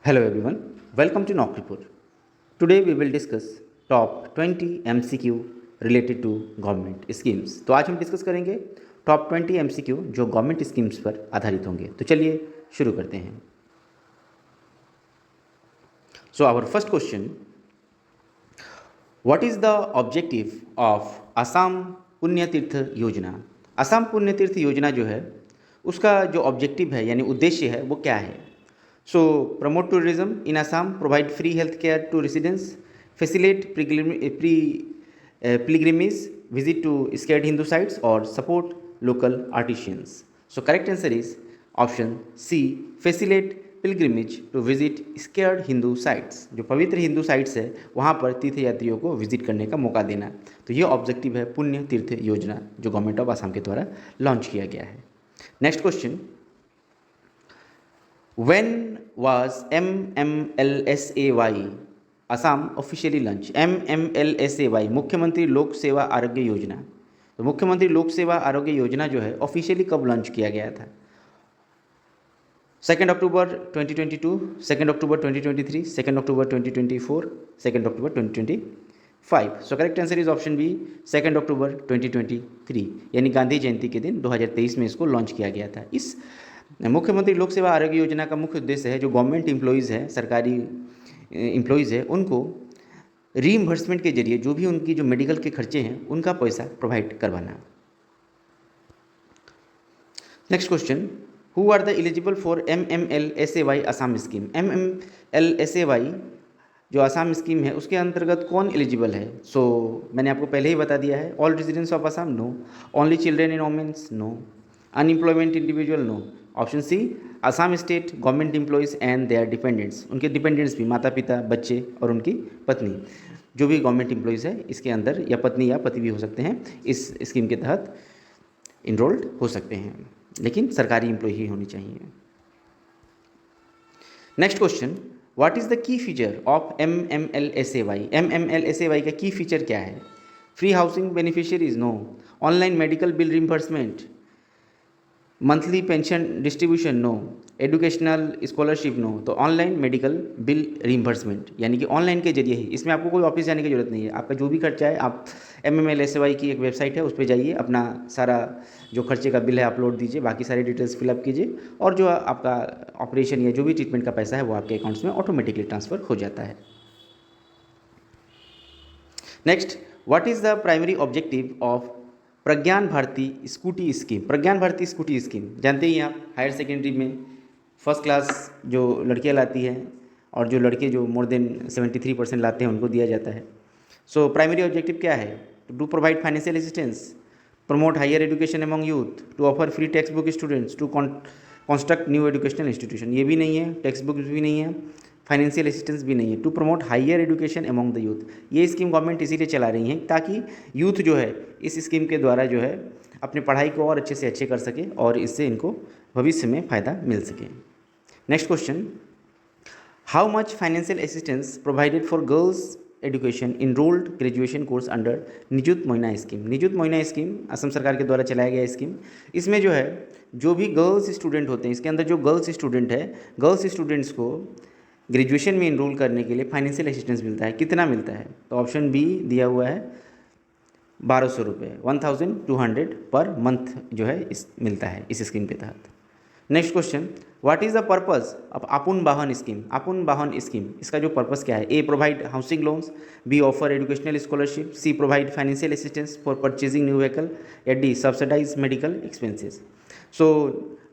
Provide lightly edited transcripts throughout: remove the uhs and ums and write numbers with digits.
Hello everyone, welcome to Naukripur. Today we will discuss top 20 MCQ related to government schemes. तो आज हम discuss करेंगे top 20 MCQ जो government schemes पर आधारित होंगे. तो चलिए शुरू करते हैं. So our first question, what is the objective of Assam पुण्य तीर्थ योजना? असम पुण्य तीर्थ योजना जो है उसका जो ऑब्जेक्टिव है यानी उद्देश्य है वो क्या है? So, promote tourism in Assam, provide free health care to residents, facilitate pilgrimage visit to scared Hindu sites, or support local artisans. So, correct answer is option C, facilitate pilgrimage to visit scared Hindu sites. जो पवित्र Hindu sites है वहाँ पर तीर्थ यात्रियों को visit करने का मौका देना. तो ये ऑब्जेक्टिव है पुण्य तीर्थ योजना जो गवर्नमेंट ऑफ आसाम के द्वारा लॉन्च किया गया है. Next question, When was MMLSAY Assam officially launch? MMLSAY मुख्यमंत्री लोक सेवा आरोग्य योजना. तो मुख्यमंत्री लोक सेवा आरोग्य योजना जो है ऑफिशियली कब लॉन्च किया गया था? 2 October 2022, 2 October 2023, 2 October 2024, 2 October 2025. So correct answer is option B 2 October 2023 यानी गांधी जयंती के दिन 2023 में इसको लॉन्च किया गया था. इस मुख्यमंत्री लोक सेवा आरोग्य योजना का मुख्य उद्देश्य है जो गवर्नमेंट एम्प्लॉयज़ हैं, सरकारी एम्प्लॉयज़ है, उनको रीइम्बर्समेंट के जरिए जो भी उनकी जो मेडिकल के खर्चे हैं उनका पैसा प्रोवाइड करवाना. Next question, who are the eligible for MMLSAY Assam scheme? MMLSAY जो असम स्कीम है उसके अंतर्गत कौन एलिजिबल है? मैंने आपको पहले ही बता दिया है. All residents of Assam, no. Only children and womens, no. Unemployment individual, no. Option C, Assam state government employees and their dependents, उनके डिपेंडेंट्स भी माता पिता, बच्चे और उनकी पत्नी, जो भी गवर्नमेंट एम्प्लॉयज़ है इसके अंदर, या पत्नी या पति भी हो सकते हैं, इस स्कीम के तहत इनरोल्ड हो सकते हैं, लेकिन सरकारी एम्प्लॉय ही होनी चाहिए. Next question, what is the key feature of MMLSAY? MMLSAY का की फीचर क्या है? Free housing beneficiaries, no. Online medical bill reimbursement, monthly pension distribution, no. Educational scholarship, no. तो ऑनलाइन मेडिकल बिल रिम्बर्समेंट यानी कि online के जरिए ही, इसमें आपको कोई ऑफिस जाने की जरूरत नहीं है. आपका जो भी खर्चा है आप MMLSAY की एक वेबसाइट है उस पर जाइए, अपना सारा जो खर्चे का बिल है अपलोड दीजिए, बाकी सारी डिटेल्स फिलअप कीजिए और जो आपका ऑपरेशन या जो भी ट्रीटमेंट का पैसा है वो आपके अकाउंट्स में ऑटोमेटिकली ट्रांसफ़र हो जाता है. Next, what is the primary objective of Pragyan Bharati scooty scheme? Pragyan Bharati scooty scheme जानते ही आप, हायर सेकेंडरी में फर्स्ट क्लास जो लड़कियां लाती हैं और जो लड़के जो मोर देन 73% लाते हैं उनको दिया जाता है. सो प्राइमरी ऑब्जेक्टिव क्या है? To provide financial assistance, promote higher education among youth, to offer free text book students, to construct new educational institution. ये भी नहीं है, टेक्स्ट बुक भी नहीं है, फाइनेंशियल असिस्टेंस भी नहीं है. To promote higher education among the youth, ये स्कीम गवर्नमेंट इसीलिए चला रही है ताकि यूथ जो है इस स्कीम के द्वारा जो है अपनी पढ़ाई को और अच्छे से अच्छे कर सके और इससे इनको भविष्य में फ़ायदा मिल सके. Next question, how much financial assistance provided for girls education enrolled graduation course under Nijut Moina scheme? Nijut Moina scheme Assam सरकार के द्वारा चलाया गया स्कीम. इसमें जो है जो भी गर्ल्स स्टूडेंट होते हैं, इसके अंदर जो गर्ल्स स्टूडेंट है, गर्ल्स स्टूडेंट्स को ग्रेजुएशन में इनरोल करने के लिए फाइनेंशियल असिस्टेंस मिलता है. कितना मिलता है? तो ऑप्शन बी दिया हुआ है 1200 रुपये, 1200 पर मंथ जो है इस मिलता है इस स्कीम के तहत. Next question, what is the purpose of आपुन बाहन स्कीम? आपुन बाहन स्कीम, इसका जो पर्पस क्या है? A, provide housing loans, B, offer educational scholarship, C, provide financial assistance for purchasing new vehicle, या D, subsidise medical expenses.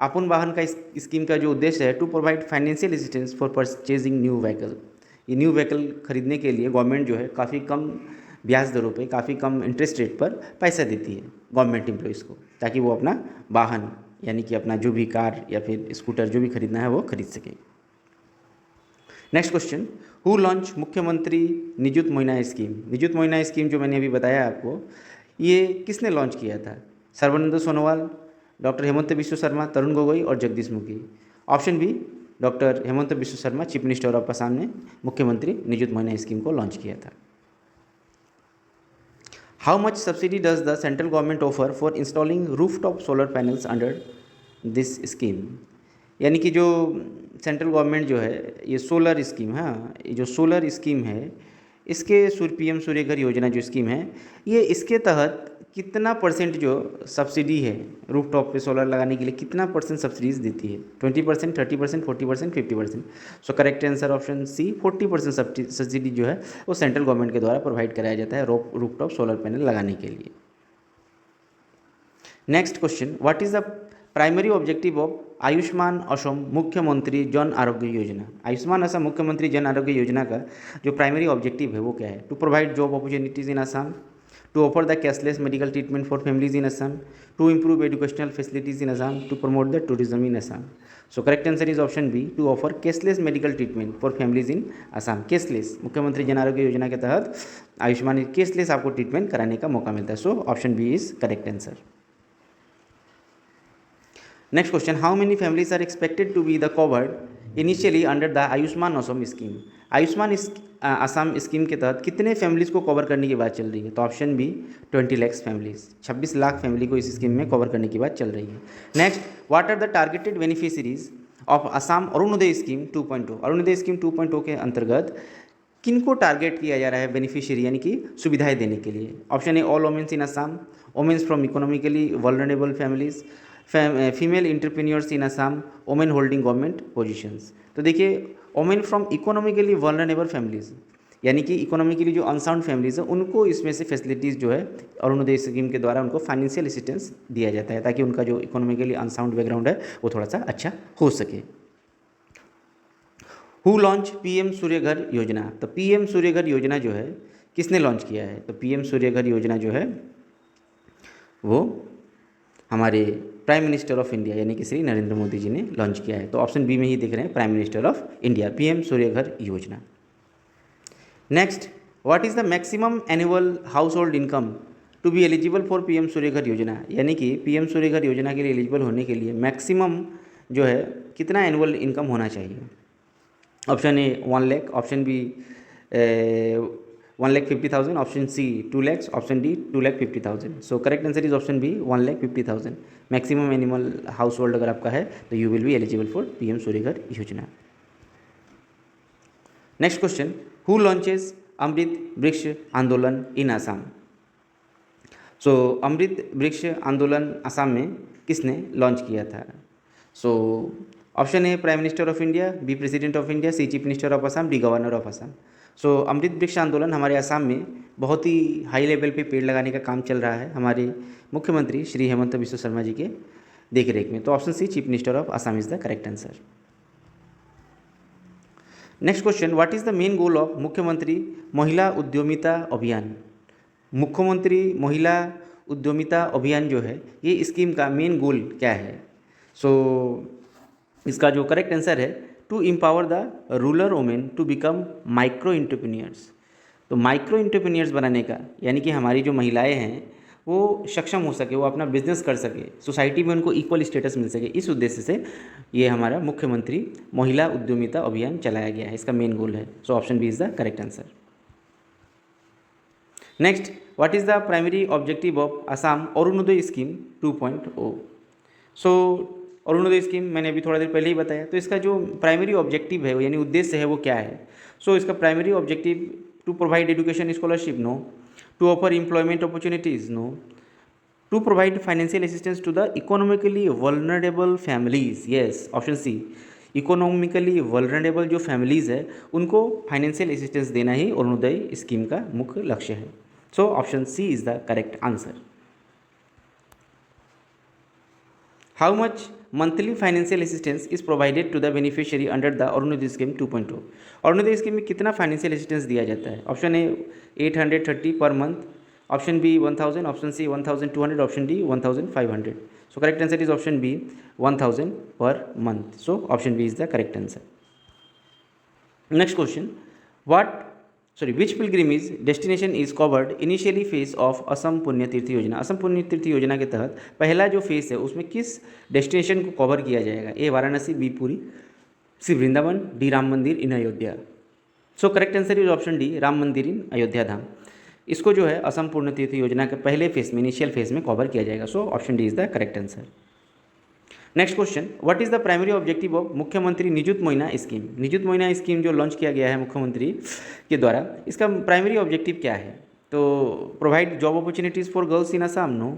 Apun Vahan का स्कीम का जो उद्देश्य है to provide financial assistance for purchasing new vehicle. ये न्यू व्हीकल खरीदने के लिए गवर्नमेंट जो है काफ़ी कम ब्याज दरों पे, काफ़ी कम इंटरेस्ट रेट पर पैसा देती है गवर्नमेंट एम्प्लॉयज़ को, ताकि वो अपना वाहन यानी कि अपना जो भी कार या फिर स्कूटर जो भी खरीदना है वो खरीद सके. नेक्स्ट क्वेश्चन, हु लॉन्च मुख्यमंत्री निजुत मोइना स्कीम? निजुत मोइना स्कीम जो मैंने अभी बताया आपको, ये किसने लॉन्च किया था? सर्बानंद सोनोवाल, डॉक्टर हेमंत बिश्व शर्मा, तरुण गोगोई और Jagdish Mukhi. Option B, doctor Himanta Biswa Sarma chief minister of Assam ने मुख्यमंत्री निजुत मोइना स्कीम को लॉन्च किया था. How much subsidy does the central government offer for installing rooftop solar panels under this scheme? यानी कि जो सेंट्रल गवर्नमेंट जो है ये सोलर स्कीम, हाँ ये जो सोलर स्कीम है इसके पीएम सूर्यघर योजना जो स्कीम है ये इसके तहत कितना परसेंट जो सब्सिडी है रूफटॉप पे सोलर लगाने के लिए कितना परसेंट सब्सिडीज देती है? 20%, 30%, 40%, 50%। So correct answer option C 40% subsidy जो है वो सेंट्रल गवर्नमेंट के द्वारा प्रोवाइड कराया जाता है रूफटॉप सोलर पैनल लगाने के लिए। Next question, what is the primary objective of Ayushman Assam मुख्यमंत्री जन आरोग्य योजना? आयुष्मान असम मुख्यमंत्री जन आरोग्य योजना का जो प्राइमरी ऑब्जेक्टिव है वो क्या है? To provide job opportunities in Assam, to offer the cashless medical treatment for families in Assam, to improve educational facilities in Assam, to promote the tourism in Assam. So correct answer is option B, to offer cashless medical treatment for families in Assam. Cashless, Mukhyamantri Jan Arogya Yojana के तहत Ayushman cashless आपको treatment कराने का मौका मिलता है। So option B is correct answer. Next question, how many families are expected to be the covered initially under the Ayushman Assam scheme? Ayushman Assam scheme के तहत कितने फैमिलीज़ को कवर करने की बात चल रही है? तो option B 20 lakh families, 26 lakh family को इस स्कीम में कवर करने की बात चल रही है। Next, what are the targeted beneficiaries of Assam Arunodoi scheme 2.0? Arunodoi scheme 2.0 के अंतर्गत किनको टारगेट किया जा रहा है बेनिफिशियरी यानी कि सुविधाएं देने के लिए? Option A all women's in Assam, women's from economically vulnerable families, female entrepreneurs in Assam, women holding government positions. तो देखिए women from economically vulnerable families यानी कि इकोनॉमिकली जो अनसाउंड फैमिलीज है उनको इसमें से फैसिलिटीज़ जो है अरुणोदय स्कीम के द्वारा उनको फाइनेंशियल असिस्टेंस दिया जाता है ताकि उनका जो इकोनॉमिकली अनसाउंड बैकग्राउंड है वो थोड़ा सा अच्छा हो सके। हु लॉन्च पीएम सूर्यघर योजना? तो पीएम सूर्यघर योजना जो है किसने लॉन्च किया है? तो पीएम सूर्यघर योजना जो है वो हमारे प्राइम मिनिस्टर ऑफ इंडिया यानी कि श्री नरेंद्र मोदी जी ने लॉन्च किया है। तो ऑप्शन बी में ही दिख रहे हैं prime minister of India, PM Suryaghar Yojana. Next, what is the maximum annual household income to be eligible for PM Suryaghar Yojana? यानी कि पीएम सूर्यघर योजना के लिए एलिजिबल होने के लिए मैक्सिमम जो है कितना एनुअल इनकम होना चाहिए? Option A 1 lakh, option B 1,50,000, option C 2 lakhs, option D 2,50,000। So correct answer is option B 1,50,000। Maximum animal household अगर आपका है तो you will be eligible for PM Suryaghar Yojana. Next question, who launches Amrit Vriksha Andolan इन आसाम? सो अमृत वृक्ष आंदोलन आसाम में किसने launch किया था? So option A prime minister of India, B president of India, C chief minister of Assam, D governor of Assam. So Amrit Vriksha Andolan हमारे असम में बहुत ही हाई लेवल पे पेड़ लगाने का काम चल रहा है हमारे मुख्यमंत्री श्री हेमंत बिस्वा शर्मा जी के देख रेख में। तो option C chief minister of Assam is the correct answer. Next question, what is the main goal of Mukhyamantri Mahila उद्यमिता अभियान? मुख्यमंत्री महिला उद्यमिता अभियान जो है ये स्कीम का मेन गोल क्या है? सो इसका जो करेक्ट आंसर है to empower the rural women to become micro entrepreneurs. तो माइक्रो एंटरप्रेन्योर्स बनाने का यानी कि हमारी जो महिलाएं हैं वो सक्षम हो सके, वो अपना बिजनेस कर सके, सोसाइटी में उनको इक्वल स्टेटस मिल सके, इस उद्देश्य से ये हमारा मुख्यमंत्री महिला उद्यमिता अभियान चलाया गया है, इसका मेन गोल है। So option B is the correct answer. Next, what is the primary objective of Assam Arunodoi scheme 2.0? So Arunodoi scheme मैंने अभी थोड़ा देर पहले ही बताया, तो इसका जो प्राइमरी ऑब्जेक्टिव है यानी उद्देश्य है वो क्या है? सो इसका primary objective to provide education scholarship, no, to offer employment opportunities, no, to provide financial assistance to the economically vulnerable families, yes option C, economically vulnerable जो फैमिलीज़ है उनको फाइनेंशियल असिस्टेंस देना ही अरुणोदय स्कीम का मुख्य लक्ष्य है। So option C is the correct answer. How much monthly financial assistance is provided to the beneficiary under the Arunodoi scheme 2.0? Arunodoi scheme में कितना फाइनेंशियल असिस्टेंस दिया जाता है? Option A 830 per month, option B 1000, option C 1200, option D 1500। So correct answer is option B 1000 per month. So option B is the correct answer. Next question, which pilgrimage destination is covered initially phase of Assam Punya Tirtha योजना? असम पुण्य तीर्थ योजना के तहत पहला जो face है उसमें किस destination को कवर किया जाएगा? A Varanasi, B Puri, C Vrindavan, D Ram Mandir in Ayodhya. So correct answer is option D Ram Mandir in Ayodhya धाम। इसको जो है असम पुण्य तीर्थ योजना के पहले फेस में इनिशियल फेज में कवर किया जाएगा। So option D is the correct answer. Next question, what is the primary objective of मुख्यमंत्री निजुत मोइना स्कीम? निजुत मोइना स्कीम जो लॉन्च किया गया है मुख्यमंत्री के द्वारा, इसका प्राइमरी ऑब्जेक्टिव क्या है? To provide job opportunities for girls in Assam, no.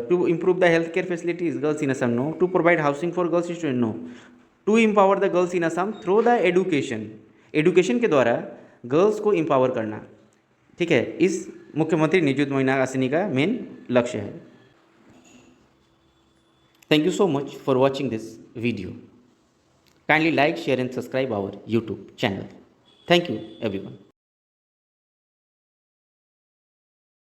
To improve the health care facilities girls in Assam, no. To provide housing for girls student, no. To empower the girls in Assam through the education, education के द्वारा girls को empower करना, ठीक है, इस मुख्यमंत्री Nijut Moina आसनी का मेन लक्ष्य है. Thank you so much for watching this video. Kindly like, share and subscribe our YouTube channel. Thank you everyone.